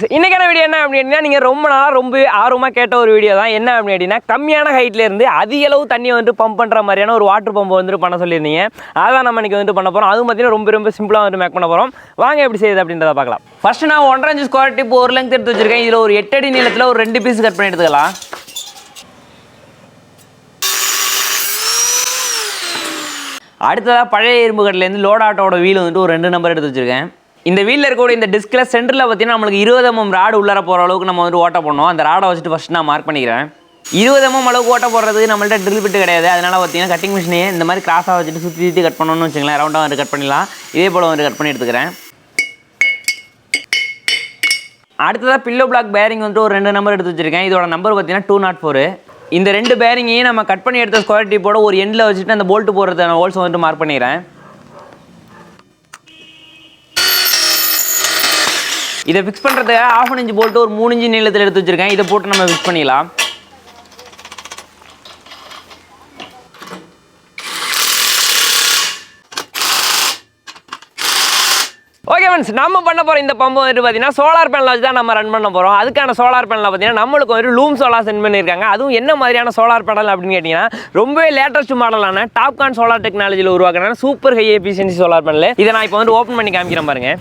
Friends இன்னைக்கான video என்ன அப்படின்னா நீங்கள் ரொம்ப நாளாக ரொம்ப ஆர்வமாக கேட்ட ஒரு வீடியோ தான். என்ன அப்படின்னா கம்மியான ஹைட்ல இருந்து அதிக அளவு தண்ணியை வந்து பம்ப் பண்ணுற மாதிரியான ஒரு வாட்டர் பம்ப் வந்து பண்ண சொல்லியிருந்தீங்க. அதான் நம்ம இன்னைக்கு வந்து பண்ண போகிறோம். அதுவும் பார்த்தீங்கன்னா ரொம்ப சிம்பிளாக வந்து மேக் பண்ண போகிறோம். வாங்க எப்படி செய்யுது அப்படின்றத பார்க்கலாம். ஃபர்ஸ்ட் நான் 1.5 இன்ச் ஸ்கொயர் டிப் ஒரு லெங்க் எடுத்து வச்சிருக்கேன். இதில் ஒரு 8 அடி நீளத்தில் ஒரு 2 பீஸ் கட் பண்ணி எடுத்துக்கலாம். அடுத்ததாக பழைய இரும்பு கட்டிலேருந்து லோட் ஆட்டோட வீல் வந்துட்டு ஒரு 2 நம்பர் எடுத்து வச்சிருக்கேன். இந்த வீலில் இருக்கக்கூடிய இந்த டிஸ்கில் சென்டரில் பார்த்தீங்கன்னா நம்மளுக்கு 20 mm ராடு உள்ளார போகிற அளவுக்கு நம்ம வந்து ஓட்ட போடணும். அந்த ராடை வச்சுட்டு ஃபஸ்ட் நான் மார்க் பண்ணிக்கிறேன். 20 mm அளவுக்கு ஓட்ட போடுறதுக்கு நம்மள்ட்ட ட்ரில் பிட்டு கிடையாது. அதனால் பார்த்தீங்கன்னா கட்டிங் மிஷினே இந்த மாதிரி கிராஸாக வச்சுட்டு சுற்றி கட் பண்ணணும்னு வச்சுங்களேன். ரவுண்டாக வந்து கட் பண்ணிடலாம். இதே போல் வந்து கட் பண்ணி எடுத்துக்கிறேன். அடுத்ததாக பில்லோ பிளாக் பேரிங் வந்துட்டு ஒரு 2 நம்பர் எடுத்து வச்சிருக்கேன். இதோட நம்பர் பார்த்தீங்கன்னா 204. இந்த 2 பேரிங்கையும் நம்ம கட் பண்ணி எடுத்த ஸ்கொயர் டிப்போட ஒரு எண்டில் வச்சுட்டு அந்த போல்ட்டு போடுறதுக்கான ஹோல்ஸ் வந்துட்டு மார்க் பண்ணிக்கிறேன். இதை ஃபிக்ஸ் பண்ணுறதுக்காக 1/2 இன்ச் போல்ட்டு ஒரு 3 இன்ச் நீளத்தில் எடுத்து வச்சிருக்கேன். இதை போட்டு நம்ம ஃபிக்ஸ் பண்ணிடலாம். ஓகே ஃப்ரெண்ட்ஸ், நம்ம பண்ண போகிற இந்த பம்பு வந்துட்டு பார்த்தீங்கன்னா சோலார் பேனல் வச்சு தான் நம்ம ரன் பண்ண போகிறோம். அதுக்கான சோலார் பேனல் பார்த்தீங்கன்னா நம்மளுக்கு ஒரு லூம் சோலார் சென்ட் பண்ணியிருக்காங்க. அதுவும் என்ன மாதிரியான சோலார் பேனல் அப்படின்னு கேட்டிங்கன்னா ரொம்பவே லேட்டஸ்ட் மாடலான டாப்கான் சோலார் டெக்னாலஜியில் உருவாக்குற super high efficiency solar panel. இதை நான் இப்போ வந்து ஓப்பன் பண்ணி காமிக்கிறேன் பாருங்க.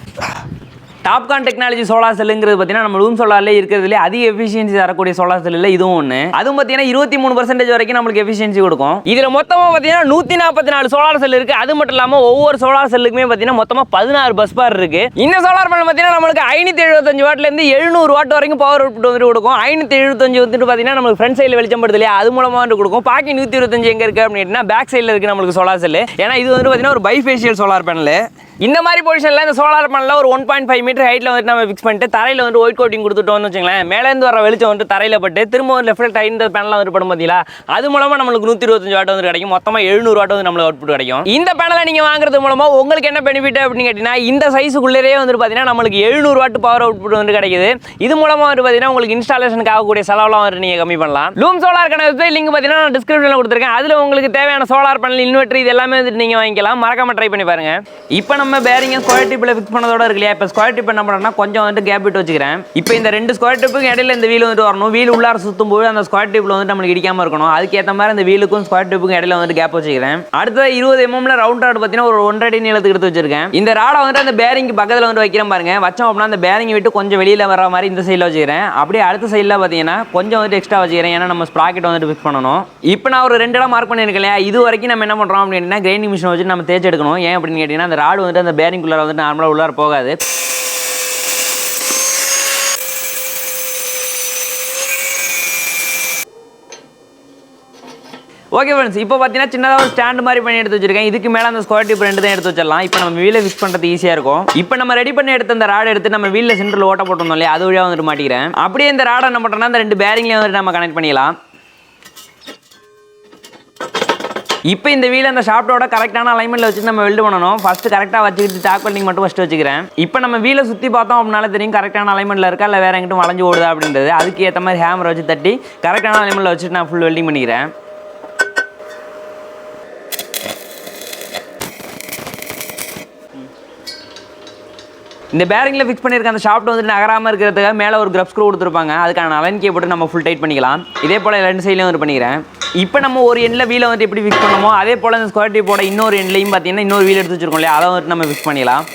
டாப்கான் டெக்னாலஜி சோலார் செல்லுங்கிறது பார்த்தீங்கன்னா நம்ம ரூம் சோலாரில் இருக்கிறதுலே அதிக எஃபிஷியன்சி தரக்கூடிய சோலார் செல்லில் இதுவும் ஒன்று. அதுவும் பார்த்தீங்கன்னா 23% வரைக்கும் நம்மளுக்கு எஃபிஷியன்சி கொடுக்கும். இதில் மொத்தமாக பார்த்தீங்கன்னா 144 சோலார் செல் இருக்குது. அது மட்டும் இல்லாமல் ஒவ்வொரு சோலார் செல்லுக்குமே பார்த்தீங்கன்னா மொத்தமாக 16 பஸ் பார் இருக்குது. இந்த சோலார் பேனல் பார்த்தீங்கன்னா நம்மளுக்கு 575 வாட்லேருந்து 700 வாட் வரைக்கும் பவர் அவுட்புட் வந்துட்டு கொடுக்கும். 575 வந்துட்டு பார்த்தீங்கன்னா நம்மளுக்கு ஃப்ரண்ட் சைடில் வெளிச்சம் படுது இல்லையா, அது மூலமாக வந்து கொடுக்கும். பாக்கி 125 எங்கே இருக்குது அப்படின்னா பேக் சைடில் இருக்குது நம்மளுக்கு சோலார் செல்லு. ஏன்னா இது வந்து பார்த்தீங்கன்னா ஒரு பைஃபேஷியல் சோலார் பேனல். இந்த மாதிரி பொசிஷனில் இந்த சோலார் பேனலில் ஒரு 1.5 மீட்டர் ஹைட்டில் வந்து நம்ம ஃபிக்ஸ் பண்ணிட்டு தரையில் வந்து ஒயிட் கோட்டிங் கொடுத்துட்டோம்னு வச்சுங்களேன். மேலேருந்து வர வெளிச்சம் வந்து தரையில் பட்டு திரும்ப ஒரு லெஃப்ட் டைம் இந்த பேனலில் வந்து படும் பார்த்தீங்களா, அது மூலமாக நம்மளுக்கு 125 வாட் வந்து கிடைக்கும். மொத்தமாக 700 வாட் வந்து நம்மளுக்கு அவுட்புட் கிடைக்கும். இந்த பேனலை நீங்கள் வாங்குறது மூலமாக உங்களுக்கு என்ன பெனிஃபிட் அப்படின்னு கேட்டிங்கன்னா இந்த சைஸுக்குள்ளேயே வந்து பார்த்தீங்கன்னா நம்மளுக்கு 700 வாட் பவர் அவுட்புட் வந்து கிடைக்குது. இது மூலமாக வந்து பார்த்தீங்கன்னா உங்களுக்கு இன்ஸ்டாலேஷனுக்கு ஆகக்கூடிய செலவெல்லாம் வந்து நீங்கள் கம்மி பண்ணலாம். லூம் சோலாருக்கான வெப்சைட் லிங்க் பார்த்தீங்கன்னா நான் டிஸ்கிரிப்ஷனில் கொடுத்துருக்கேன். அதில் உங்களுக்கு தேவையான சோலார் பேனல் இன்வெர்டர் இது எல்லாமே வந்துட்டு நீங்கள் வாங்கிக்கலாம். மறக்காம ட்ரை பண்ணி பாருங்க. இப்போ நம்ம பேரிங்க ஸ்கொயர் டிப்பில் ஃபிக்ஸ் பண்ணதோட இருக்கு இல்லையா, இப்போ ஸ்கொயர் டிப் என்ன பண்ணுறேன்னா கொஞ்சம் வந்து கேப் விட்டு வச்சுக்கிறேன். இப்போ இந்த 2 ஸ்கொயர் டிப்புக்கு இடையில இந்த வீல் வந்துட்டு வரணும். வீல் உள்ளார சுற்றும் போது அந்த ஸ்கொயர் டிப்பில் வந்து நம்மளுக்கு இடிக்காமல் இருக்கணும். அதுக்கேற்ற மாதிரி இந்த வீலுக்கும் ஸ்கொயர் டிப்புக்கும் இடையில வந்து கேப் வச்சுக்கிறேன். அடுத்தது 20 mm ரவுண்ட் ராட் பார்த்தீங்கன்னா ஒரு 1.5 அடி நீளத்துக்கு எடுத்து வச்சிருக்கேன். இந்த ராடை வந்து அந்த பேரிங்க்கு பக்கத்தில் வந்து வைக்கிறேன் பாருங்க. வச்சோம் அப்படின்னா அந்த பேரிங் விட்டு கொஞ்சம் வெளியில் வர மாதிரி இந்த சைடில் வச்சுக்கிறேன். அப்படியே அடுத்த சைடில் பார்த்தீங்கன்னா கொஞ்சம் வந்து எக்ஸ்ட்ரா வச்சுக்கிறேன். ஏன்னா நம்ம ஸ்ப்ராக்கெட் வந்துட்டு ஃபிக்ஸ் பண்ணணும். இப்போ நான் ஒரு 2 இடம் மார்க் பண்ணியிருக்கேன் இல்லையா, இது வரைக்கும் நம்ம என்ன பண்ணுறோம் அப்படின்னா கிரைண்டிங் மிஷின் வச்சு நம்ம தேய்ச்சி எடுக்கணும். ஏன் அப்படின்னு கேட்டிங்கன்னா அந்த ராடு வந்து அந்த பேரிங்குள்ளே வந்து நார்மலாக உள்ளார போகாது. ஓகே ஃப்ரெண்ட்ஸ், இப்போ பார்த்தீங்கன்னா சின்னதாக ஒரு ஸ்டாண்ட் மாதிரி பண்ணி எடுத்து வச்சிருக்கேன். இதுக்கு மேலே அந்த ஸ்கொயர் டிப் 2 தான் எடுத்து வச்சிடலாம். இப்போ நம்ம வீலை ஃபிக்ஸ் பண்ணுறது ஈஸியாக இருக்கும். இப்போ நம்ம ரெடி பண்ணி எடுத்த அந்த ராடை எடுத்து நம்ம வீலில் சென்டரில் ஓட்ட போட்டோம் இல்லையா, அது வழியாக வந்துட்டு மாட்டிக்கிறேன். அப்படியே இந்த ராடை என்ன பண்ணுறோம்னா அந்த 2 பேரிங்லேயும் வந்துட்டு நம்ம கனெக்ட் பண்ணிடலாம். இப்போ இந்த வீல் அந்த ஷாப்டோட கரெக்டான அலைன்மெண்ட்டில் வச்சு நம்ம வெல்டு பண்ணணும். ஃபஸ்ட்டு கரெக்டாக வச்சுக்கிட்டு டாக் வெல்டிங் மட்டும் ஃபஸ்ட்டு வச்சுக்கிறேன். இப்போ நம்ம வீலை சுற்றி பார்த்தோம் அப்படின்னால தெரியும் கரெக்டான அலைன்மெண்ட்டில் இருக்கா இல்லை வேறு எங்கிட்டும் வளைஞ்சு ஓடுதா அப்படின்றது. அதுக்கு ஏற்ற மாதிரி ஹேமரை வச்சு தட்டி கரெக்டான அலைன்மெண்ட்டில் வச்சுட்டு நான் ஃபுல் வெல்டிங் பண்ணிக்கிறேன். இந்த பேரிங்கில் ஃபிக்ஸ் பண்ணியிருக்க அந்த ஷாஃப்ட் வந்துட்டு நகராமல் இருக்கிறதுக்காக மேலே ஒரு கிரப் ஸ்க்ரூ கொடுத்துருப்பாங்க. அதுக்கான அலைன் கே போட்டு நம்ம ஃபுல் டைட் பண்ணிக்கலாம். இதே போல் 2 சைட்லையும் வந்து பண்ணிக்கிறேன். இப்போ நம்ம ஒரு எண்டில் வீலை வந்து எப்படி ஃபிக்ஸ் பண்ணணுமோ அதே போல் இந்த ஸ்கொயர் டிப்போட இன்னொரு எண்ட்லையும் பார்த்தீங்கன்னா இன்னொரு வீல் எடுத்து வச்சிருக்கோம் இல்லையா, அதை வந்துட்டு நம்ம ஃபிக்ஸ் பண்ணிக்கலாம்.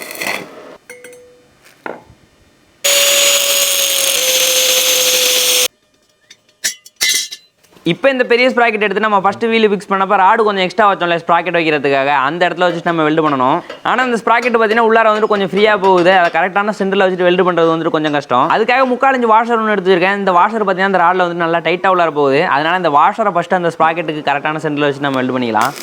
இப்போ இந்த பெரிய ஸ்ப்ராக்கெட் எடுத்து நம்ம ஃபஸ்ட்டு வீல் ஃபிக்ஸ் பண்ணப்போ ராடு கொஞ்சம் எக்ஸ்ட்ரா வச்சோம்ல ஸ்ப்ராக்கெட் வைக்கிறதுக்காக, அந்த இடத்துல வச்சுட்டு நம்ம வெல்டு பண்ணணும். ஆனால் இந்த ஸ்ப்ராக்கெட் பார்த்தீங்கன்னா உள்ளார வந்துட்டு கொஞ்சம் ஃப்ரீயாக போகுது. அதை கரெக்டான சென்டரில் வச்சுட்டு வெல்டு பண்ணுறது வந்துட்டு கொஞ்சம் கஷ்டம். அதுக்காக 3/4 இன்ச் வாஷர் ஒன்று எடுத்துருக்கேன். இந்த வாஷர் பார்த்தீங்கன்னா அந்த ராடில் வந்து நல்லா டைட்டாக உள்ளார போகுது. அதனால் இந்த வாஷரை ஃபஸ்ட்டு அந்த ஸ்ப்ராக்கெட்டுக்கு கரெக்டான சென்டரில் வச்சு நம்ம வெல்டு பண்ணிக்கலாம்.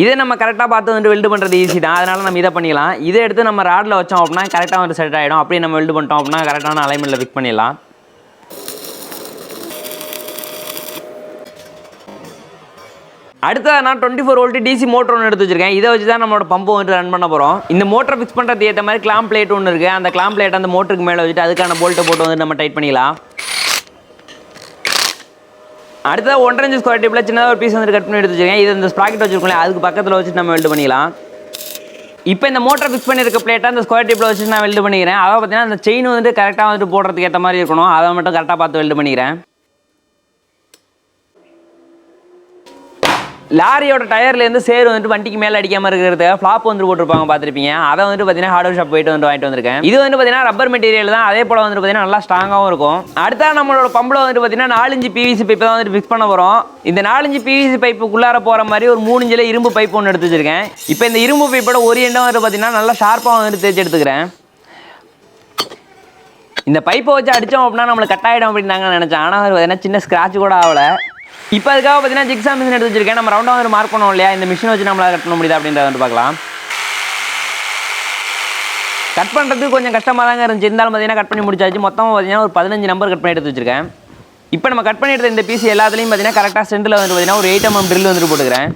இதே நம்ம கரெக்டாக பார்த்து வந்து வெல்டு பண்ணுறது ஈஸி தான். அதனால் நம்ம இதை பண்ணிடலாம். இதை எடுத்து நம்ம ராடில் வச்சோம் அப்படின்னா கரெக்டாக வந்து செட் ஆகிடும். அப்படியே நம்ம வெல்டு பண்ணிட்டோம் அப்படின்னா கரெக்டான அலைன்மெண்ட்டில் ஃபிக்ஸ் பண்ணிடலாம். அடுத்தது நான் 24 வோல்ட் டிசி மோட்டர் ஒன்று எடுத்து வச்சிருக்கேன். இதை வச்சு தான் நம்மளோட பம்பு வந்து ரன் பண்ண போகிறோம். இந்த மோட்டரை ஃபிக்ஸ் பண்ணுறது ஏற்ற மாதிரி கிளாம் பிளேட் ஒன்று இருக்குது. அந்த கிளாம் பிளேட் அந்த மோட்டருக்கு மேலே வச்சுட்டு அதுக்கான போல்ட்டை போட்டு வந்து நம்ம டைட் பண்ணிக்கலாம். அடுத்தது 1.5 இன்ச் ஸ்கொயர் டிப்பில் சின்னதாக ஒரு பீஸ் வந்து கட் பண்ணி எடுத்து வச்சிருக்கேன். இது இந்த ஸ்ப்ராக்கெட் வச்சிருக்கோம் அதுக்கு பக்கத்தில் வச்சுட்டு நம்ம வெல்டு பண்ணிக்கலாம். இப்போ இந்த மோட்டர் ஃபிக்ஸ் பண்ணியிருக்க பிளேட்டை அந்த ஸ்கொயர் டிப்பில் வச்சு நான் வெல்டு பண்ணிக்கிறேன். அதாவது பார்த்தீங்கன்னா அந்த செயின் வந்துட்டு கரெக்டாக வந்துட்டு போடுறதுக்கு ஏற்ற மாதிரி இருக்கணும். அதை மட்டும் கரெக்டாக பார்த்து வெல்டு பண்ணிக்கிறேன். லாரியோட டயர்லேருந்து சேர் வந்துட்டு வண்டிக்கு மேலே அடிக்காமல் இருக்கிறதுக்காக ஃப்ளாப் வந்து போட்டுருப்பாங்க, பார்த்துருப்பீங்க. அதை வந்துட்டு பார்த்தீங்கன்னா ஹார்ட்வேர் ஷாப் போயிட்டு வந்து வாங்கிட்டு வந்திருக்கேன். இது வந்து பார்த்தீங்கன்னா ரப்பர் மெட்டீரியல் தான். அதே போல் வந்துட்டு பார்த்தீங்கன்னா நல்லா ஸ்ட்ராங்காகவும் இருக்கும். அடுத்த நம்மளோட பம்பில் வந்துட்டு பார்த்தீங்கன்னா 4 இன்ச் பிவிசி பைப்பை தான் வந்துட்டு ஃபிக்ஸ் பண்ண போகிறோம். இந்த 4 இன்ச் பிவிசி பைப்புக்குள்ளார போகிற மாதிரி ஒரு 3 இன்ச்சில் இரும்பு பைப் ஒன்று எடுத்து வச்சிருக்கேன். இப்போ இந்த இரும்பு பைப்போட ஒரு எண்டம் வந்துட்டு பார்த்தீங்கன்னா நல்லா ஷார்ப்பாக வந்துட்டு தேய்ச்சி எடுத்துக்கிறேன். இந்த பைப்பை வச்சு அடித்தோம் அப்படின்னா நம்மளுக்கு கட் ஆகிடும் அப்படின்னு நாங்கள் நினச்சேன். ஆனால் பார்த்தீங்கன்னா சின்ன ஸ்க்ராட்ச் கூட ஆகலை. இப்போ அதுக்காக பார்த்தீங்கன்னா ஜிக்ஸா மிஷின் எடுத்து வச்சிருக்கேன். நம்ம ரவுண்டாக வந்து மார்க் பண்ணுவோம் இல்லையா, இந்த மிஷினை வச்சு நம்மளால் கட் பண்ண முடியுதா அப்படின்றத வந்து பார்க்கலாம். கட் பண்ணுறதுக்கு கொஞ்சம் கஷ்டமாக தாங்க இருந்துச்சு. இருந்தாலும் பார்த்தீங்கன்னா கட் பண்ணி முடிச்சாச்சு. மொத்தமாக பார்த்தீங்கன்னா ஒரு 15 நம்பர் கட் பண்ணி எடுத்து வச்சிருக்கேன். இப்போ நம்ம கட் பண்ணி எடுத்த இந்த பீஸ் எல்லாத்துலேயும் பார்த்தீங்கன்னா கரெக்டாக சென்டரில் வந்து பார்த்தீங்கன்னா ஒரு 8 mm ட்ரில் வந்துட்டு போட்டுக்கிறேன்.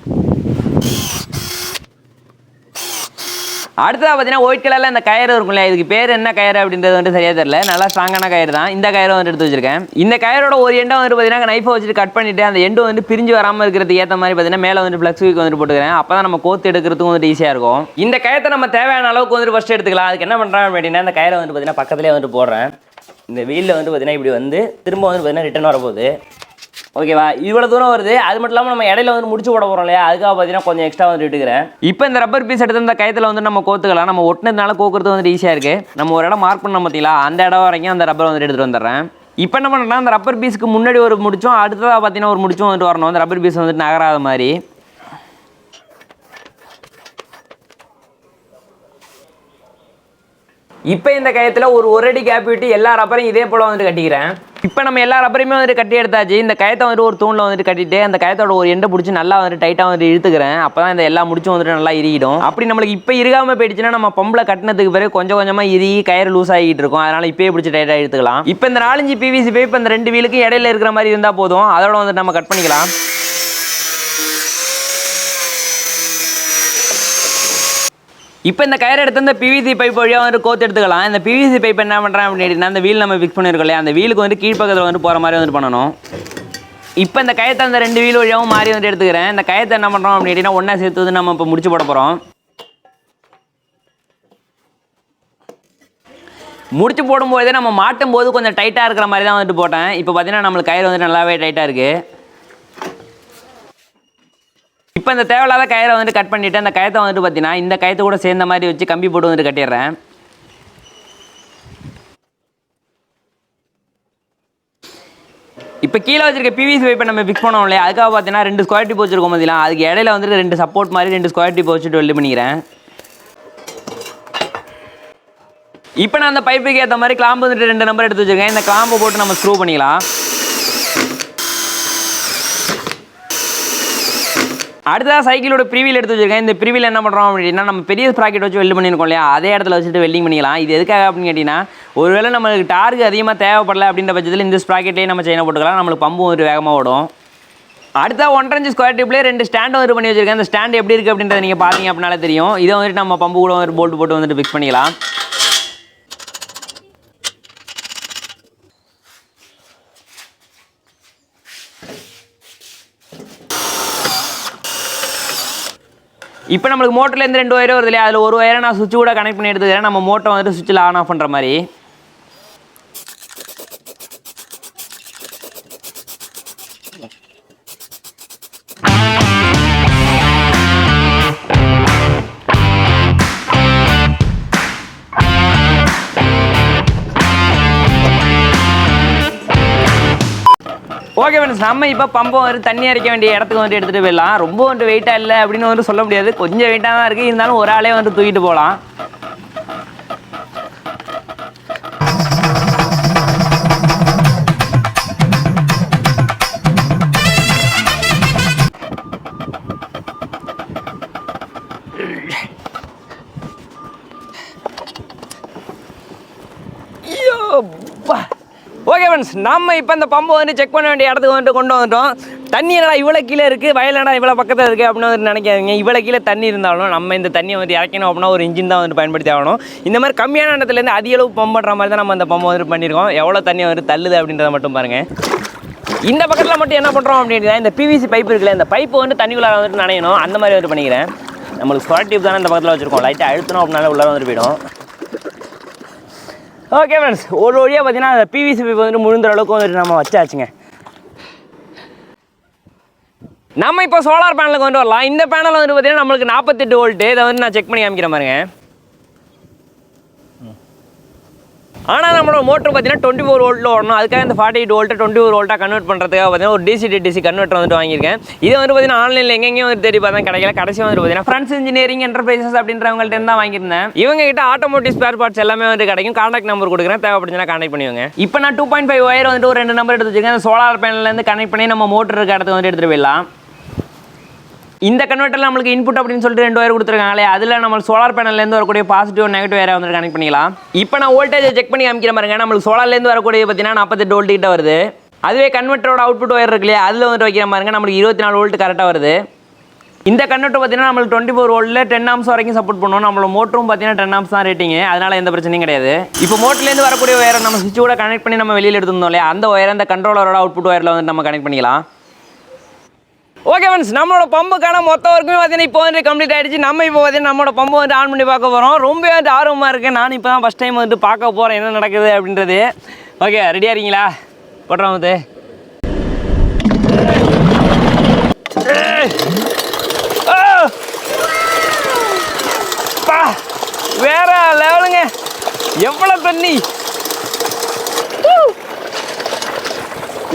அடுத்ததாக பார்த்தீங்கன்னா ஒயிட் கலரில் இந்த கயிறு இருக்கும்ல, இதுக்கு பேர் என்ன கயிறு அப்படின்றது வந்துட்டு சரியாக தெரியல. நல்லா ஸ்ட்ராங்கான கயிறு தான். இந்த கயிறை வந்துட்டு எடுத்து வச்சிருக்கேன். இந்த கயிறோட ஒரு எண்டை வந்துட்டு பார்த்தீங்கன்னா நைஃபை வச்சுட்டு கட் பண்ணிவிட்டு அந்த எண்டு வந்து பிரிஞ்சு வராமல் இருக்கிறதுக்கு ஏற்ற மாதிரி பார்த்தீங்கன்னா மேலே வந்து ஃப்ளக்ஸ் வீக் வந்துட்டு போட்டுக்கிறேன். அப்போ தான் நம்ம கோத்து எடுக்கிறதுக்கும் வந்துட்டு ஈஸியாக இருக்கும். இந்த கயத்தை நம்ம தேவையான அளவுக்கு வந்துட்டு ஃபஸ்ட்டு எடுத்துக்கலாம். அதுக்கு என்ன பண்ணுறேன் அப்படின்னா இந்த கயிறை வந்து பார்த்தீங்கன்னா பக்கத்துலேயே வந்துட்டு போடுறேன். இந்த வீலில் வந்து பார்த்தீங்கன்னா இப்படி வந்து திரும்ப வந்து பார்த்தீங்கன்னா ரிட்டர்ன் வரப்போகுது. ஓகேவா, இவ்வளோ தூரம் வருது. அது மட்டும் இல்லாமல் நம்ம இடையில வந்து முடிச்சு போட போகிறோம் இல்லையா, அதுக்காக பார்த்தீங்கன்னா கொஞ்சம் எக்ஸ்ட்ரா வந்து விட்டுக்கிறேன். இப்போ இந்த ரப்பர் பீஸ் எடுத்து இந்த கயத்தில் வந்து நம்ம கோத்துக்கலாம். நம்ம ஒட்டினதுனால கோக்குறது வந்து ஈஸியாக இருக்குது. நம்ம ஒரு இடம் மார்க் பண்ண பார்த்தீங்களா, அந்த இடம் வரைக்கும் அந்த ரப்பர் வந்துட்டு எடுத்துகிட்டு வந்துடுறேன். இப்போ என்ன பண்ணுறேன்னா அந்த ரப்பர் பீஸுக்கு முன்னாடி ஒரு முடிச்சும் அடுத்ததாக பார்த்தீங்கன்னா ஒரு முடிச்சும் வந்துட்டு வரணும். அந்த ரப்பர் பீஸ் வந்துட்டு நகராத மாதிரி. இப்போ இந்த கயத்தில் ஒரு அடி கேப் விட்டு எல்லா ரப்பரையும் இதே போல் வந்துட்டு கட்டிக்கிறேன். இப்போ நம்ம எல்லா ரப்பரையுமே வந்துட்டு கட்டி எடுத்தாச்சு. இந்த கயத்தை வந்துட்டு ஒரு தூணில் வந்துட்டு கட்டிட்டு அந்த கயத்தோட ஒரு எண்டை பிடிச்சி நல்லா வந்துட்டு டைட்டாக வந்துட்டு இழுத்துக்கிறேன். அப்போ தான் இந்த எல்லா முடிச்சும் வந்துட்டு நல்லா இறுகிடும். அப்படி நம்மளுக்கு இப்போ இருக்காமல் போயிடுச்சுன்னா நம்ம பம்பில் கட்டினதுக்கு பிறகு கொஞ்சம் கொஞ்சமாக இறுகி கயிறு லூஸ் ஆகிட்டு இருக்கும். அதனால் இப்போயே பிடிச்சி டைட்டாக இழுத்துக்கலாம். இப்போ இந்த 4 இன்ச் பிவிசி பைப் இந்த 2 வீலுக்கு இடையில இருக்கிற மாதிரி இருந்தால் போதும். அதோட வந்துட்டு நம்ம கட் பண்ணிக்கலாம். இப்போ இந்த கயிறு எடுத்து இந்த பிவிசி பைப் வழியாக வந்து கோத்து எடுத்துக்கலாம். இந்த பிவிசி பைப் என்ன பண்ணுறேன் அப்படின்னா அந்த வீல் நம்ம ஃபிக்ஸ் பண்ணியிருக்கோம் இல்லையா, அந்த வீலுக்கு வந்து கீழ்ப்பக்கத்தில் வந்து போகிற மாதிரி வந்து பண்ணணும். இப்போ இந்த கயத்தை அந்த 2 வீல் வழியாகவும் மாறி வந்து எடுத்துக்கிறேன். இந்த கயத்தை என்ன பண்ணுறோம் அப்படின்னா ஒன்றா சேர்த்து வந்து நம்ம இப்போ முடிச்சு போட போகிறோம். முடிச்சு போடும்போதே நம்ம மாட்டும் போது கொஞ்சம் டைட்டாக இருக்கிற மாதிரி தான் வந்துட்டு போட்டேன். இப்போ பார்த்தீங்கன்னா நம்மளுக்கு கயிறு வந்துட்டு நல்லாவே டைட்டாக இருக்குது. இப்போ இந்த தேவையில்லாத கயிறை வந்துட்டு கட் பண்ணிவிட்டு அந்த கயத்தை வந்துட்டு பார்த்தீங்கன்னா இந்த கயத்தை கூட சேர்ந்த மாதிரி வச்சு கம்பி போட்டு வந்துட்டு கட்டிடுறேன். இப்போ கீழே வச்சிருக்க பிவிசி பைப்பை நம்ம ஃபிக்ஸ் பண்ணோம் இல்லையா, அதுக்காக பார்த்தீங்கன்னா 2 ஸ்கொயர் டிப் வச்சிருக்கோம் பார்த்தீங்களா, அதுக்கு இடையில வந்துட்டு 2 சப்போர்ட் மாதிரி 2 ஸ்கொயர் டிப் வச்சுட்டு வெல்டு பண்ணிக்கிறேன். இப்போ நான் அந்த பைப்புக்கு ஏற்ற மாதிரி கிளாம்பு வந்துட்டு 2 நம்பர் எடுத்து வச்சுருக்கேன். இந்த கிளாம்பை போட்டு நம்ம ஸ்க்ரூ பண்ணிக்கலாம். அடுத்ததாக சைக்கிளோட ப்ரீவீல் எடுத்து வச்சிருக்கேன். இந்த ப்ரீவீல் என்ன பண்ணுறோம் அப்படின்னா நம்ம பெரிய ஸ்ப்ராக்கெட் வச்சு வெல்டு பண்ணியிருக்கோம் இல்லையா, அதே இடத்துல வச்சுட்டு வெல்டிங் பண்ணிக்கலாம். இது எதுக்காக அப்படின்னு கேட்டிங்கன்னா ஒருவேளை நம்மளுக்கு டார்க் அதிகமாக தேவைப்படலை அப்படின்ற பட்சத்தில் இந்த ஸ்ப்ராக்கெட்லேயே நம்ம செயினை போட்டுக்கலாம். நம்மளுக்கு பம்பும் ஒரு வேகமாக ஓடும். அடுத்த 1.5 இன்ச் ஸ்கொயர் டிப்லேயே 2 ஸ்டாண்டு வந்து பண்ணி வச்சிருக்கேன். இந்த ஸ்டாண்ட் எப்படி இருக்குது அப்படின்றத நீங்கள் பார்த்தீங்க அப்படின்னாலே தெரியும். இதை வந்துட்டு நம்ம பம்பு கூட ஒரு போல்ட் போட்டு வந்துட்டு ஃபிக்ஸ் பண்ணிக்கலாம். இப்போ நம்மளுக்கு மோட்டர்லேருந்து 2 ஒயர் வருது இல்லையா, அதில் ஒரு ஒயரை நான் சுவிட்ச் கூட கனெக்ட் பண்ணி எடுத்துக்கிறேன். நம்ம மோட்டர் வந்துட்டு சுவிட்சில் ஆன் ஆஃப் பண்ணுற மாதிரி. ஓகே ஃப்ரெண்ட்ஸ், நம்ம இப்போ பம்பை வந்து தண்ணி அரைக்க வேண்டிய இடத்துக்கு வந்து எடுத்துகிட்டு போயிடலாம். ரொம்ப வந்து வெயிட்டாக இல்லை அப்படின்னு வந்து சொல்ல முடியாது, கொஞ்சம் வெயிட்டாக தான் இருக்குது. இருந்தாலும் ஒரு ஆளே வந்து தூக்கிட்டு போகலாம். ஓகே ஃப்ரெண்ட்ஸ், நம்ம இப்போ இந்த பம்பை வந்து செக் பண்ண வேண்டிய இடத்துக்கு வந்துட்டு கொண்டு வந்துட்டோம். தண்ணி என்னடா இவ்வளோ கீழே இருக்குது, வயலடா இவ்வளோ பக்கத்தில் இருக்குது அப்படின்னு வந்து நினைக்காதீங்க. இவ்வளோ கீழே தண்ணி இருந்தாலும் நம்ம இந்த தண்ணியை வந்து இறக்கணும் அப்படின்னா ஒரு இன்ஜின் தான் வந்து பயன்படுத்தி ஆகணும். இந்த மாதிரி கம்மியான இடத்துலேருந்து அதிக அளவு பம்ப் பண்ணுற மாதிரி தான் நம்ம அந்த பம்பை வந்து பண்ணியிருக்கோம். எவ்வளோ தண்ணியை வந்து தள்ளுது அப்படின்றத மட்டும் பாருங்கள். இந்த பக்கத்தில் மட்டும் என்ன பண்ணுறோம் அப்படின்னா இந்த பிவிசி பைப் இருக்குல்ல, இந்த பைப்பு வந்து தண்ணிக்குள்ளார வந்துட்டு நனையணும். அந்த மாதிரி வந்து பண்ணிக்கிறேன். நம்மளுக்கு ஸ்குவாட் டியூப் தானே இந்த பக்கத்தில் வச்சுருக்கோம். லைட்டாக அழுத்தணும் அப்படின்னால உள்ளே வந்துட்டு போயிடும். ஓகே ஃப்ரெண்ட்ஸ், ஒரு வழியாக பார்த்தீங்கன்னா அந்த பிவிசி பைப் வந்துட்டு முழுந்த அளவுக்கு வந்துட்டு நம்ம வச்சாச்சுங்க. நம்ம இப்போ சோலார் பேனலுக்கு வந்து வரலாம். இந்த பேனல் வந்து பார்த்தீங்கன்னா நம்மளுக்கு 48 வோல்ட்டு. இதை வந்து நான் செக் பண்ணி காமிக்கிற பாருங்க. ஆனால் நம்மளோட மோட்டர் பார்த்தீங்கன்னா 24 வோல்ட்டில் ஓடணும். அதுக்காக இந்த 48 வோல்ட்டை 24 வோல்ட்டாக கன்வெர்ட் பண்ணுறதுக்காக பார்த்தீங்கன்னா ஒரு டிசி கன்வெர்ட்டர் வந்துட்டு வாங்கியிருக்கேன். இதை வந்து பார்த்தீங்கன்னா ஆன்லைனில் எங்கெங்கேயும் வந்து தேடி பார்த்தா கிடைக்கல. கடைசி வந்து பார்த்தீங்கன்னா ஃப்ரெண்ட்ஸ் இன்ஜினியரிங் என்டர்பிரைசஸ் அப்படின்றவங்கள்ட்ட தான் வாங்கியிருந்தேன். இவங்க கிட்ட ஆட்டோமோட்டிவ் ஸ்பேர் பார்ட்ஸ் எல்லாமே வந்து கிடைக்கும். கான்டாக்ட் நம்பர் கொடுக்குறேன், தேவைப்படுச்சுன்னா கான்டாக்ட் பண்ணுவாங்க. இப்போ நான் 2.5 ஒயர் வந்துட்டு ஒரு 2 நம்பர் எடுத்து வச்சுருக்கேன். சோலார் பேனல்லேருந்து கனெக்ட் பண்ணி நம்ம மோட்டர் இருக்க இடத்துக்கு வந்து எடுத்துகிட்டு போயிடலாம். இந்த கன்வெர்ட்டரில் நம்மளுக்கு இன்புட் அப்படின்னு சொல்லிட்டு 2 ஒயர் கொடுத்துருக்காங்களே, அதில் நம்ம சோலார் பேனல்லேருந்து வரக்கூடிய பாசிட்டிவ் நெகட்டிவ் ஒயரை வந்து கனெக்ட் பண்ணிக்கலாம். இப்போ நான் வோல்டேஜை செக் பண்ணி காமிக்கிற பாருங்க. நம்மளுக்கு சோலார்லேருந்து வரக்கூடிய பார்த்தீங்கன்னா 48 வோல்ட் கிட்ட வருது. அதுவே கன்வெர்ட்டரோட அவுட்புட் ஒயர் இருக்கு இல்லையா, அதில் வந்துட்டு வைக்கிற பாருங்க நம்மளுக்கு 24 வோல்ட் கரெக்டாக வருது. இந்த கன்வெர்ட்டர் பார்த்தீங்கன்னா நம்மளுக்கு 24 வோல்ட்டில் 10 ஆம்ஸ் வரைக்கும் சப்போர்ட் பண்ணுவோம். நம்மளோட மோட்டரும் பார்த்தீங்கன்னா 10 ஆம்ஸ் தான் ரேட்டிங், அதனால் எந்த பிரச்சனையும் கிடையாது. இப்போ மோட்டர்லேருந்து வரக்கூடிய ஒயரை நம்ம சுவிட்ச் கூட கனெக்ட் பண்ணி நம்ம வெளியில் எடுத்துருந்தோம் இல்லையா, அந்த ஒயரை அந்த கண்ட்ரோலரோட அவுட்புட் ஒயரில் வந்து நம்ம கனெக்ட் பண்ணிக்கலாம். ஓகே ஃப்ரெண்ட்ஸ், நம்மளோட பம்புக்கான மொத்த ஒர்க்குமே பார்த்தீங்கன்னா இப்போ வந்து கம்ப்ளீட் ஆகிடுச்சு. நம்ம இப்போ பார்த்தீங்கன்னா நம்மளோட பம்பை வந்து ஆன் பண்ணி பார்க்க போகிறோம். ரொம்ப வந்து ஆர்வமாக இருக்கேன். நான் இப்போ தான் ஃபஸ்ட் டைம் வந்து பார்க்க போகிறேன் என்ன நடக்குது அப்படின்றது. ஓகே, ரெடியாக இருக்கீங்களா? போட்டுறோம் வந்து வேற லெவலுங்க. எவ்வளோ தண்ணி,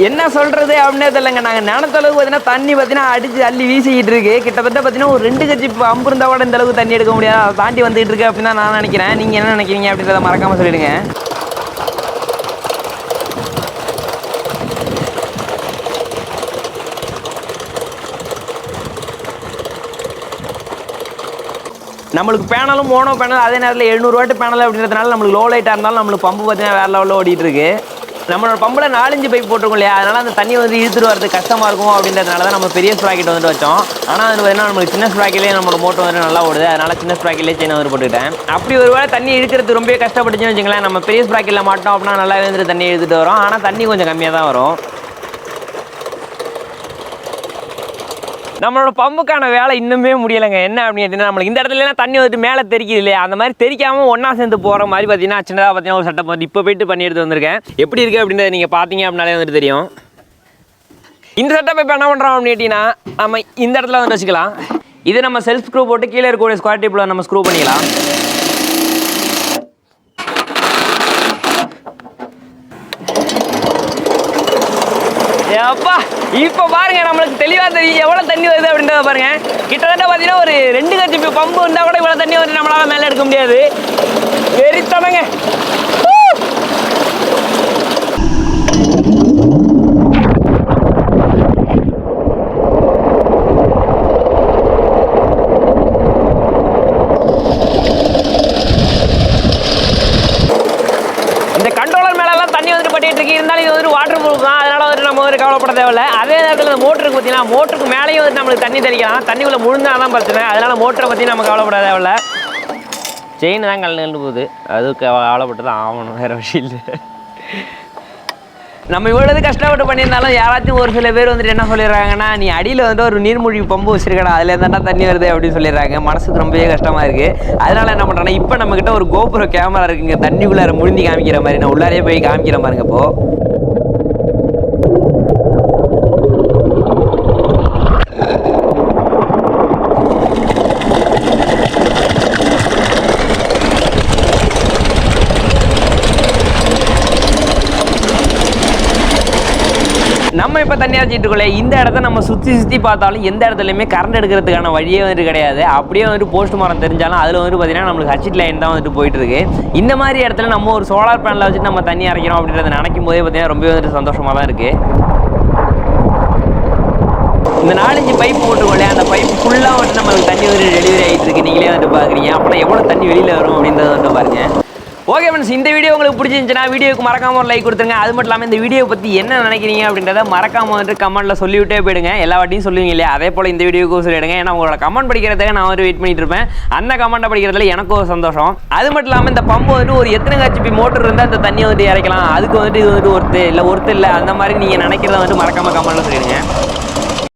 என்ன சொல்கிறது அப்படின்னே தெரியலங்க. நாங்கள் நினைத்த அளவுக்கு பார்த்தீங்கன்னா தண்ணி பார்த்தீங்கன்னா அடித்து அள்ளி வீசிக்கிட்டு இருக்கு. கிட்டத்தட்ட பார்த்தீங்கன்னா ஒரு 2 கட்சி பம்பு இருந்தால் கூட இந்த அளவுக்கு தண்ணி எடுக்க முடியாது. அதை தாண்டி வந்துகிட்டு இருக்கு அப்படின்னு தான் நான் நினைக்கிறேன். நீங்கள் என்ன நினைக்கிறீங்க அப்படின்றத மறக்காமல் சொல்லிடுங்க. நம்மளுக்கு பேனலும் மோனோ பேனல் அதே நேரத்தில் 700 வாட் பேனல் அப்படின்றதுனால நம்மளுக்கு லோ லைட்டாக இருந்தாலும் நம்மளுக்கு பம்பு பார்த்தீங்கன்னா வேறு லெவலில் ஓடிட்டு இருக்கு. நம்மளோட பம்பில் 4-5 பைப் போட்டிருக்கோம் இல்லையா, அதனால் அந்த தண்ணி வந்து இழுத்துட்டு வரது கஷ்டமாக இருக்கும் அப்படின்றதுனால தான் நம்ம பெரிய ஸ்ப்ராக்கெட் வந்துட்டு வச்சோம். ஆனால் அது பார்த்தீங்கன்னா நம்மளுக்கு சின்ன ஸ்ப்ராக்கெட்லேயே நம்மளோட மோட்டர் வந்து நல்லா ஓடுது. அதனால் சின்ன ஸ்ப்ராக்கெட்லேயே செயின் வந்து போட்டுக்கிட்டேன். அப்படி ஒரு வேளை தண்ணி இழுக்கிறது ரொம்ப கஷ்டப்பட்டுச்சுன்னு வச்சுங்களேன், நம்ம பெரிய ஸ்ப்ராக்கெட்டில் மாட்டோம் அப்படின்னா நல்லா வந்துட்டு தண்ணி இழுத்துட்டு வரும். ஆனால் தண்ணி கொஞ்சம் கம்மியாக தான் வரும். நம்மளோட பம்புக்கான வேலை இன்னுமே முடியலைங்க. என்ன அப்படின்னு கேட்டிங்கன்னா, நம்மளுக்கு இந்த இடத்துல தண்ணி வந்துட்டு மேலே தெரிக்குது இல்லையா, அந்த மாதிரி தெரிக்காமல் ஒன்றா சேர்ந்து போகிற மாதிரி பார்த்தீங்கன்னா சின்னதாக பார்த்தீங்கன்னா ஒரு செட்டப் வந்து இப்போ போயிட்டு பண்ணி எடுத்து வந்திருக்கேன். எப்படி இருக்குது அப்படின்றத நீங்கள் பார்த்தீங்க அப்படின்னாலே வந்துட்டு தெரியும். இந்த செட்டப் இப்போ என்ன பண்ணுறோம் அப்படின்னு கேட்டிங்கன்னா, நம்ம இந்த இடத்துல வந்து வச்சுக்கலாம். இது நம்ம செல்ஃப் ஸ்க்ரூ போட்டு கீழே இருக்கக்கூடிய ஸ்கொயர் டேப்பில் நம்ம ஸ்க்ரூ பண்ணிக்கலாம். அப்பா இப்போ பாருங்க, நம்மளுக்கு தெளிவாக தெரியும் எவ்வளோ தண்ணி வருது அப்படின்றத பாருங்க. கிட்டத்தட்ட பார்த்தீங்கன்னா ஒரு 2 கட்சி பம்பு இருந்தால் கூட இவ்வளோ தண்ணி வந்து நம்மளால் மேலே எடுக்க முடியாது. வெறித்தனங்க. இந்த கண்ட்ரோலர் மேலெல்லாம் தண்ணி வந்துட்டு பட்டிட்டு இருக்கு. இருந்தாலும் இது வந்து வாட்டர் ப்ரூஃப் தான், அதனால வந்து நம்ம வந்து கவலைப்பட தேவையில்லை. அதே நேரத்தில் இந்த மோட்டருக்கு பார்த்தீங்கன்னா மோட்டருக்கு மேலேயும் வந்து நம்மளுக்கு தண்ணி தெளிக்கலாம். தண்ணிக்குள்ளே முழுந்தால் தான் பிரச்சனை. அதனால மோட்டரை பற்றி நம்ம கவலைப்பட தேவையில்லை. செயின் தான் கலந்து போகுது, அதுக்கு கவலைப்பட்டு தான் ஆகணும், வேறு விஷயம் இல்லை. நம்ம இவ்வளவு கஷ்டப்பட்டு பண்ணியிருந்தாலும் யாராச்சும் ஒரு சில பேர் வந்துட்டு என்ன சொல்லிடுறாங்கன்னா, நீ அடியில் வந்து ஒரு நீர்மூழ்கி பம்பு வச்சிருக்கடா, அதில் இருந்தாண்டா தண்ணி வருது அப்படின்னு சொல்லிடுறாங்க. மனசுக்கு ரொம்பவே கஷ்டமாக இருக்குது. அதனால் என்ன பண்ணுறேன்னா, இப்போ நம்மக்கிட்ட ஒரு கோபுர கேமரா இருக்குங்க, தண்ணிக்குள்ளார முழுந்தி காமிக்கிற மாதிரி. நான் உள்ளாரே போய் காமிக்கிற பாருங்க. இப்போது நம்ம இப்போ தண்ணி அரைச்சிட்டு இருக்கோம்ல, இந்த இடத்த நம்ம சுற்றி பார்த்தாலும் எந்த இடத்துலையுமே கரண்ட் எடுக்கிறதுக்கான வழியே வந்துட்டு கிடையாது. அப்படியே வந்துட்டு போஸ்ட் மரம் தெரிஞ்சாலும் அதில் வந்துட்டு பார்த்தீங்கன்னா நம்மளுக்கு ஹச்சிட் லைன் தான் வந்துட்டு போயிட்டு இருக்கு. இந்த மாதிரி இடத்துல நம்ம ஒரு சோலார் பேனலை வச்சுட்டு நம்ம தண்ணி அரைக்கிறோம் அப்படின்றத நினைக்கும் போதே பார்த்தீங்கன்னா ரொம்பவே வந்துட்டு சந்தோஷமாக தான் இருக்குது. இந்த 4-5 பைப் போட்டுக்கோல, அந்த பைப் ஃபுல்லாக வந்துட்டு நம்மளுக்கு தண்ணி வந்து டெலிவரி ஆகிட்டு இருக்கு. நீங்களே வந்துட்டு பார்க்குறீங்க. அப்படின்னா எவ்வளோ தண்ணி வெளியில் வரும் அப்படின்றத வந்துட்டு பாருங்கள். ஓகே ஃப்ரெண்ட்ஸ், இந்த வீடியோ உங்களுக்கு பிடிச்சிருந்துச்சுன்னா வீடியோக்கு மறக்காம ஒரு லைக் கொடுத்துருங்க. அது மட்டும் இல்லாமல் இந்த வீடியோ பற்றி என்ன நினைக்கிறீங்க அப்படின்றத மறக்காம வந்துட்டு கமெண்ட்டில் சொல்லிவிட்டே போயிடுங்க. எல்லா வாட்டியும் சொல்லுவீங்க இல்லையா, அதே போல் இந்த வீடியோக்கும் சொல்லிவிடுங்க. ஏன்னா உங்களோட கமெண்ட் படிக்கிறதுக்கு நான் வந்து வெயிட் பண்ணிட்டு இருப்பேன். அந்த கமெண்ட்டை படிக்கிறதுல எனக்கு ஒரு சந்தோஷம். அது மட்டும் இல்லாமல் இந்த பம்பு வந்துட்டு ஒரு எத்தனை ஹெச்பி மோட்டர் இருந்தால் அந்த தண்ணியை வந்துட்டு இறக்கலாம், அதுக்கு வந்துட்டு இது வந்துட்டு ஒருத்து இல்லை அந்த மாதிரி நீங்கள் நினைக்கிறத வந்துட்டு மறக்காம கமெண்ட்டில் சொல்லிடுங்க.